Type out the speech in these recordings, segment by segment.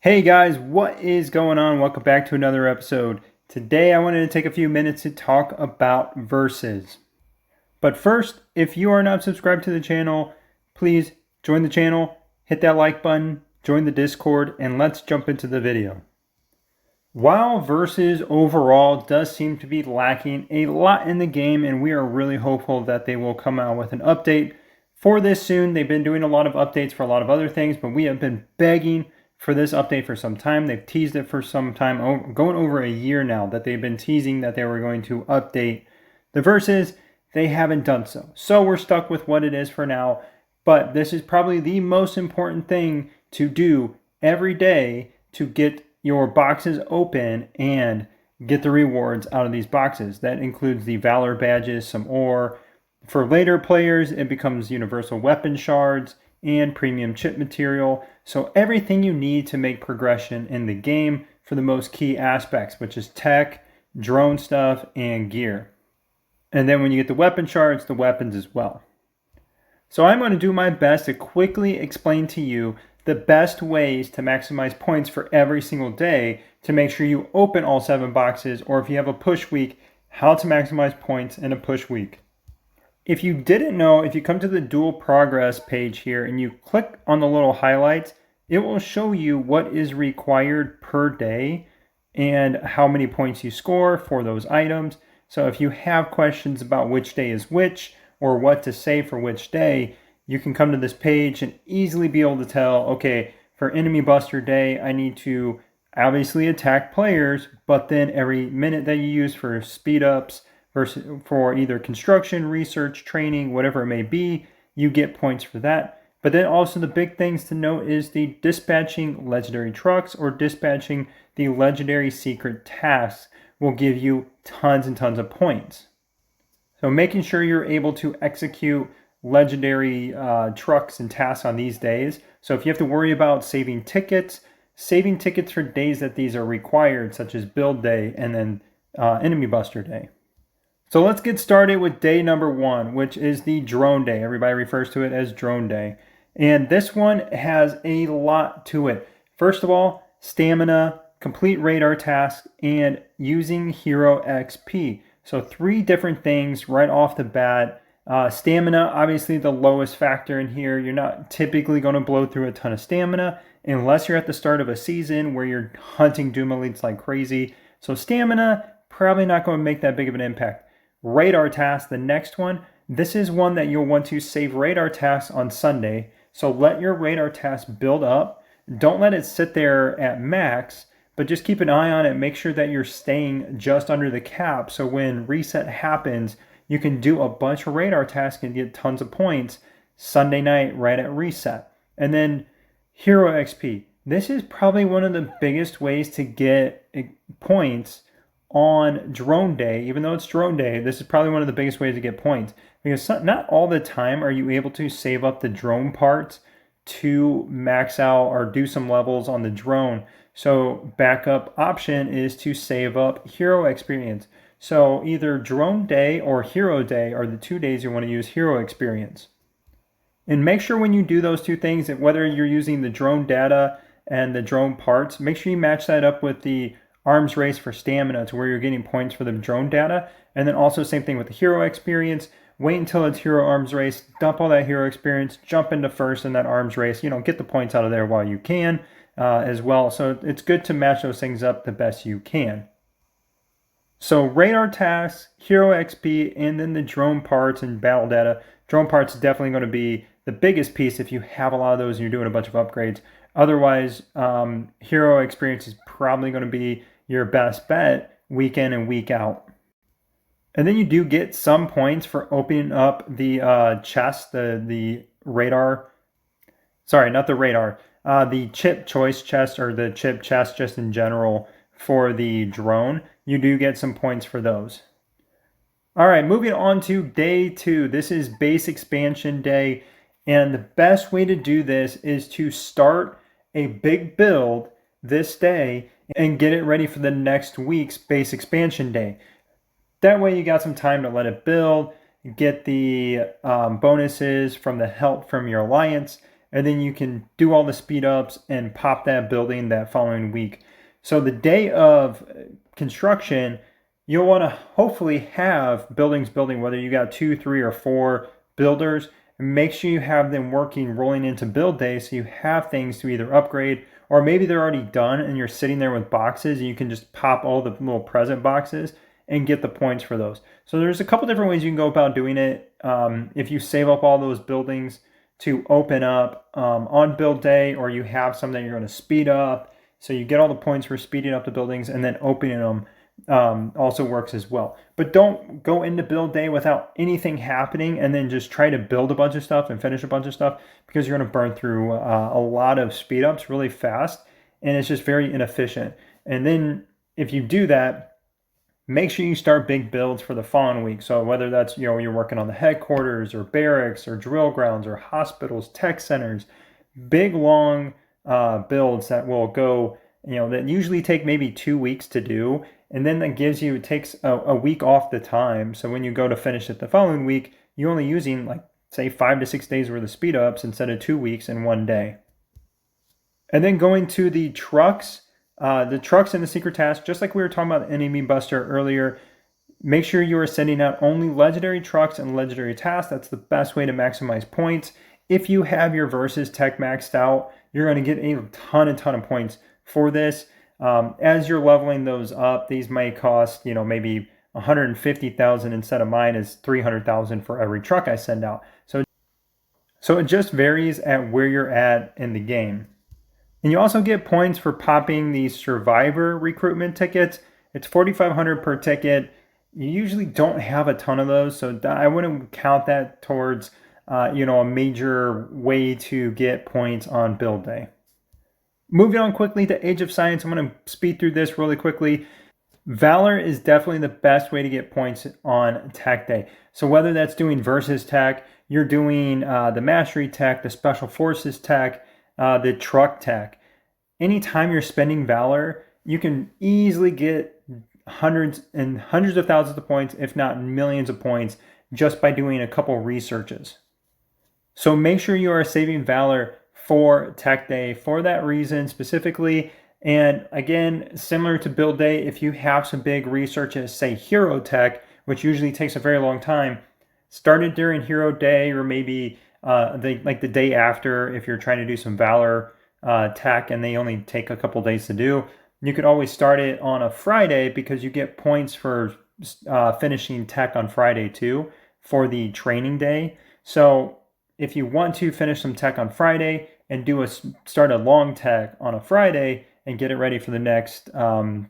Hey guys, what is going on? Welcome back to another episode. Today I wanted to take a few minutes to talk about verses. But first, if you are not subscribed to the channel, please join the channel, hit that like button, join the Discord, and let's jump into the video. While verses overall does seem to be lacking a lot in the game, and we are really hopeful that they will come out with an update for this soon. They've been doing a lot of updates for a lot of other things, but we have been begging for this update for some time. They've teased it for some time, going over a year now that they've been teasing that they were going to update the verses. They haven't done so. So we're stuck with what it is for now. But this is probably the most important thing to do every day to get your boxes open and get the rewards out of these boxes. That includes the Valor badges, some ore. For later players, it becomes universal weapon shards and premium chip material. So everything you need to make progression in the game for the most key aspects, which is tech, drone stuff, and gear. And then when you get the weapon shards, the weapons as well. So I'm going to do my best to quickly explain to you the best ways to maximize points for every single day to make sure you open all 7 boxes, or if you have a push week, how to maximize points in a push week. If you didn't know, if you come to the duel progress page here and you click on the little highlights, it will show you what is required per day and how many points you score for those items. So if you have questions about which day is which or what to say for which day, you can come to this page and easily be able to tell, okay, for enemy buster day, I need to obviously attack players, but then every minute that you use for speed ups, versus for either construction, research, training, whatever it may be, you get points for that. But then also the big things to note is the dispatching legendary trucks or dispatching the legendary secret tasks will give you tons and tons of points. So making sure you're able to execute legendary trucks and tasks on these days. So if you have to worry about saving tickets for days that these are required, such as build day and then enemy buster day. So let's get started with day number 1, which is the drone day. Everybody refers to it as drone day. And this one has a lot to it. First of all, stamina, complete radar tasks, and using hero XP. So 3 different things right off the bat. Stamina, obviously the lowest factor in here. You're not typically going to blow through a ton of stamina unless you're at the start of a season where you're hunting Doom Elites like crazy. So stamina, probably not going to make that big of an impact. Radar task, the next one, this is one that you'll want to save radar tasks on Sunday. So let your radar task build up. Don't let it sit there at max, but just keep an eye on it. Make sure that you're staying just under the cap. So when reset happens, you can do a bunch of radar tasks and get tons of points Sunday night right at reset. And then hero XP. This is probably one of the biggest ways to get points on drone day. Even though it's drone day, this is probably one of the biggest ways to get points, because not all the time are you able to save up the drone parts to max out or do some levels on the drone. So backup option is to save up hero experience. So either drone day or hero day are the 2 days you want to use hero experience. And make sure when you do those 2 things, that whether you're using the drone data and the drone parts, make sure you match that up with the arms race for stamina to where you're getting points for the drone data. And then also same thing with the hero experience. Wait until it's hero arms race, dump all that hero experience, jump into first in that arms race, get the points out of there while you can as well. So it's good to match those things up the best you can. So radar tasks, hero XP, and then the drone parts and battle data. Drone parts is definitely going to be the biggest piece if you have a lot of those and you're doing a bunch of upgrades. Otherwise, hero experience is probably going to be your best bet week in and week out. And then you do get some points for opening up the chest, the radar. Sorry, not the radar. The chip choice chest or the chip chest just in general for the drone. You do get some points for those. All right, moving on to day 2. This is base expansion day. And the best way to do this is to start a big build this day and get it ready for the next week's base expansion day. That way you got some time to let it build, get the bonuses from the help from your alliance, and then you can do all the speed ups and pop that building that following week. So the day of construction, you'll want to hopefully have buildings building, whether you got 2, 3, or 4 builders. Make sure you have them working rolling into build day, so you have things to either upgrade, or maybe they're already done and you're sitting there with boxes and you can just pop all the little present boxes and get the points for those. So there's a couple different ways you can go about doing it. If you save up all those buildings to open up on build day, or you have some that you're going to speed up, so you get all the points for speeding up the buildings, and then opening them also works as well. But don't go into build day without anything happening and then just try to build a bunch of stuff and finish a bunch of stuff, because you're going to burn through a lot of speed ups really fast, and it's just very inefficient. And then if you do that, make sure you start big builds for the following week. So whether that's, you're working on the headquarters or barracks or drill grounds or hospitals, tech centers, big long builds that will go, that usually take maybe 2 weeks to do. And then that takes a week off the time. So when you go to finish it the following week, you're only using say 5 to 6 days worth of speed ups instead of 2 weeks in 1 day. And then going to the trucks and the secret task, just like we were talking about the enemy buster earlier, make sure you are sending out only legendary trucks and legendary tasks. That's the best way to maximize points. If you have your versus tech maxed out, you're going to get a ton of points for this. As you're leveling those up, these may cost, maybe 150,000 instead of mine is 300,000 for every truck I send out. So it just varies at where you're at in the game. And you also get points for popping these survivor recruitment tickets. It's 4,500 per ticket. You usually don't have a ton of those, so I wouldn't count that towards a major way to get points on build day. Moving on quickly to Age of Science, I'm going to speed through this really quickly. Valor is definitely the best way to get points on tech day. So whether that's doing versus tech, you're doing the mastery tech, the special forces tech, the truck tech. Anytime you're spending Valor, you can easily get hundreds and hundreds of thousands of points, if not millions of points, just by doing a couple researches. So make sure you are saving Valor for tech day for that reason specifically. And again, similar to build day, if you have some big researches, say hero tech, which usually takes a very long time, start it during hero day, or maybe the day after. If you're trying to do some Valor tech and they only take a couple days to do, you could always start it on a Friday, because you get points for finishing tech on Friday too for the training day. So if you want to finish some tech on Friday and start a long tech on a Friday and get it ready for the next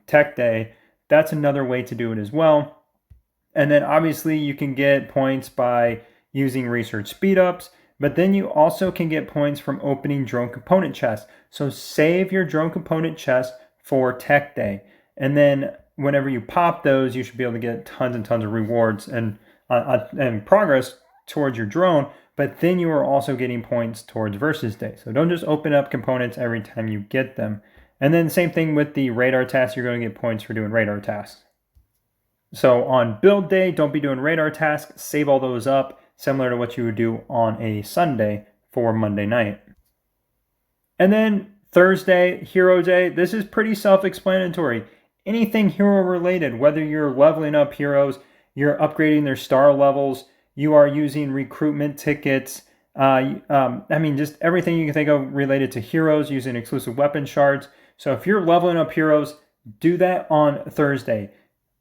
tech day, that's another way to do it as well. And then obviously you can get points by using research speed ups, but then you also can get points from opening drone component chests. So save your drone component chest for tech day. And then whenever you pop those, you should be able to get tons and tons of rewards and progress towards your drone. But then you are also getting points towards versus day. So don't just open up components every time you get them. And then same thing with the radar tasks, you're going to get points for doing radar tasks. So on build day, don't be doing radar tasks, save all those up, similar to what you would do on a Sunday for Monday night. And then Thursday, hero day, this is pretty self-explanatory. Anything hero related, whether you're leveling up heroes, you're upgrading their star levels, you are using recruitment tickets, just everything you can think of related to heroes, using exclusive weapon shards. So if you're leveling up heroes, do that on Thursday.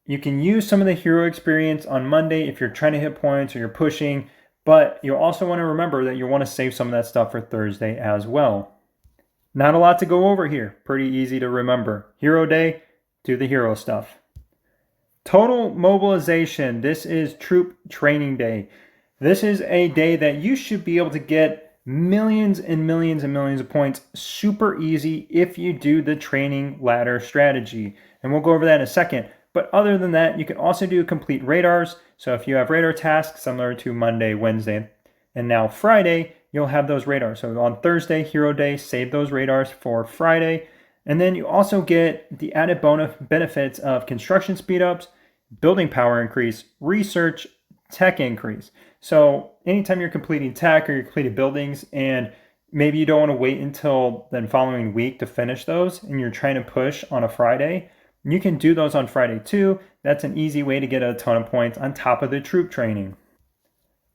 You can use some of the hero experience on Monday if you're trying to hit points or you're pushing, but you also want to remember that you want to save some of that stuff for Thursday as well. Not a lot to go over here. Pretty easy to remember. Hero day, do the hero stuff. Total mobilization. This is troop training day. This is a day that you should be able to get millions and millions and millions of points super easy if you do the training ladder strategy. And we'll go over that in a second. But other than that, you can also do complete radars. So if you have radar tasks similar to Monday, Wednesday, and now Friday, you'll have those radars. So on Thursday, hero day, save those radars for Friday. And then you also get the added benefits of construction speedups, building power increase, research, tech increase. So anytime you're completing tech or you're completing buildings and maybe you don't want to wait until the following week to finish those and you're trying to push on a Friday, you can do those on Friday too. That's an easy way to get a ton of points on top of the troop training.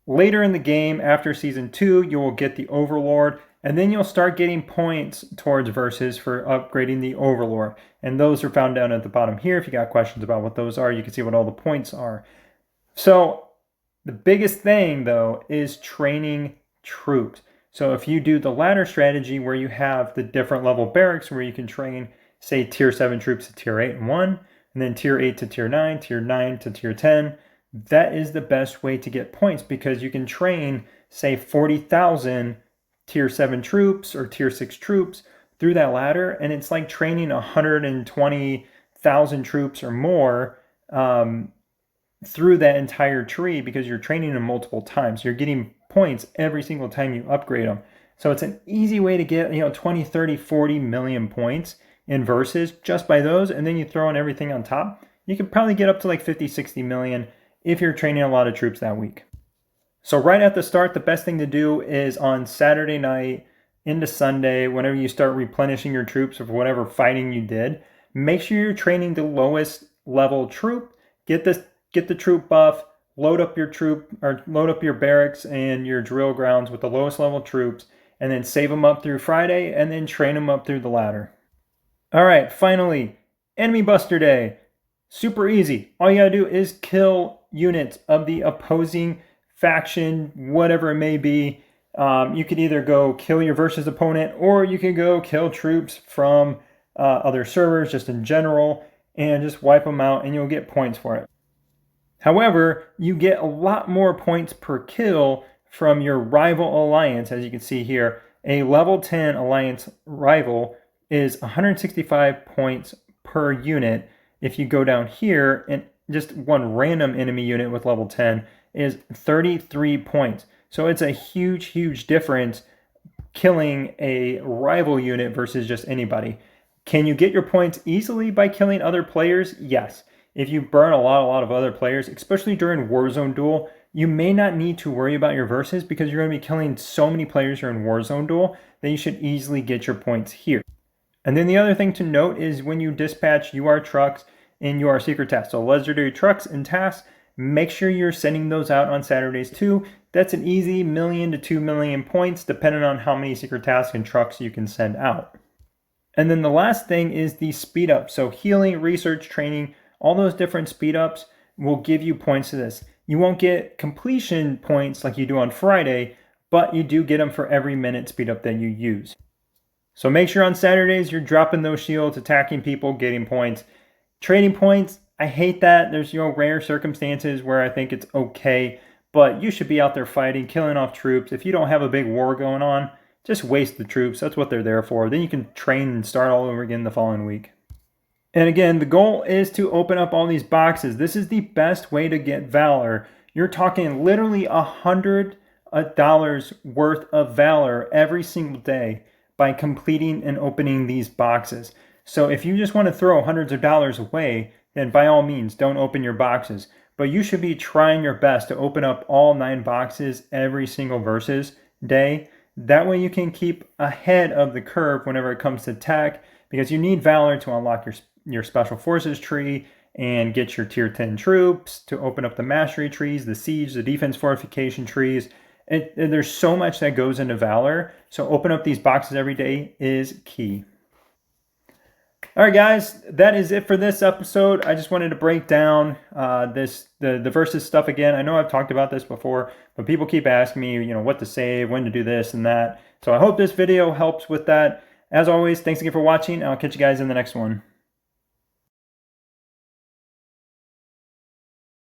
Later in the game, after Season 2, you will get the Overlord, and then you'll start getting points towards versus for upgrading the Overlord. And those are found down at the bottom here. If you got questions about what those are, you can see what all the points are. So the biggest thing, though, is training troops. So if you do the ladder strategy where you have the different level barracks where you can train, say, Tier 7 troops to Tier 8 and 1, and then Tier 8 to Tier 9, Tier 9 to Tier 10, that is the best way to get points because you can train, say, 40,000 Tier 7 troops or Tier 6 troops through that ladder, and it's like training 120,000 troops or more through that entire tree because you're training them multiple times. You're getting points every single time you upgrade them. So it's an easy way to get 20, 30, 40 million points in versus just by those, and then you throw in everything on top. You could probably get up to like 50, 60 million if you're training a lot of troops that week. So right at the start, the best thing to do is on Saturday night into Sunday, whenever you start replenishing your troops of whatever fighting you did, make sure you're training the lowest level troop. Get the troop buff, load up your troop or load up your barracks and your drill grounds with the lowest level troops, and then save them up through Friday and then train them up through the ladder. All right, finally, Enemy Buster Day. Super easy. All you gotta do is kill units of the opposing faction, whatever it may be. You could either go kill your versus opponent, or you can go kill troops from other servers just in general and just wipe them out and you'll get points for it. However, you get a lot more points per kill from your rival alliance. As you can see here, a level 10 alliance rival is 165 points per unit. If you go down here, and just one random enemy unit with level 10 is 33 points. So it's a huge, huge difference killing a rival unit versus just anybody. Can you get your points easily by killing other players? Yes. If you burn a lot of other players, especially during Warzone Duel, you may not need to worry about your versus because you're going to be killing so many players during Warzone Duel that you should easily get your points here. And then the other thing to note is when you dispatch UR trucks in your secret tasks, so legendary trucks and tasks, make sure you're sending those out on Saturdays too. That's an easy 1 million to 2 million points depending on how many secret tasks and trucks you can send out. And then the last thing is the speed up. So healing, research, training, all those different speed ups will give you points to this. You won't get completion points like you do on Friday, but you do get them for every minute speed up that you use. So make sure on Saturdays you're dropping those shields, attacking people, getting points. Trading points, I hate that. There's rare circumstances where I think it's okay, but you should be out there fighting, killing off troops. If you don't have a big war going on, just waste the troops. That's what they're there for. Then you can train and start all over again the following week. And again, the goal is to open up all these boxes. This is the best way to get Valor. You're talking literally $100 worth of Valor every single day by completing and opening these boxes. So if you just want to throw hundreds of dollars away, then by all means, don't open your boxes. But you should be trying your best to open up all 9 boxes every single versus day. That way you can keep ahead of the curve whenever it comes to tech, because you need Valor to unlock your special forces tree and get your tier 10 troops, to open up the mastery trees, the siege, the defense fortification trees. There's so much that goes into Valor, so open up these boxes every day is key. All right, guys, that is it for this episode. I just wanted to break down the versus stuff again. I know I've talked about this before, but people keep asking me, what to save, when to do this and that. So I hope this video helps with that. As always, thanks again for watching. I'll catch you guys in the next one.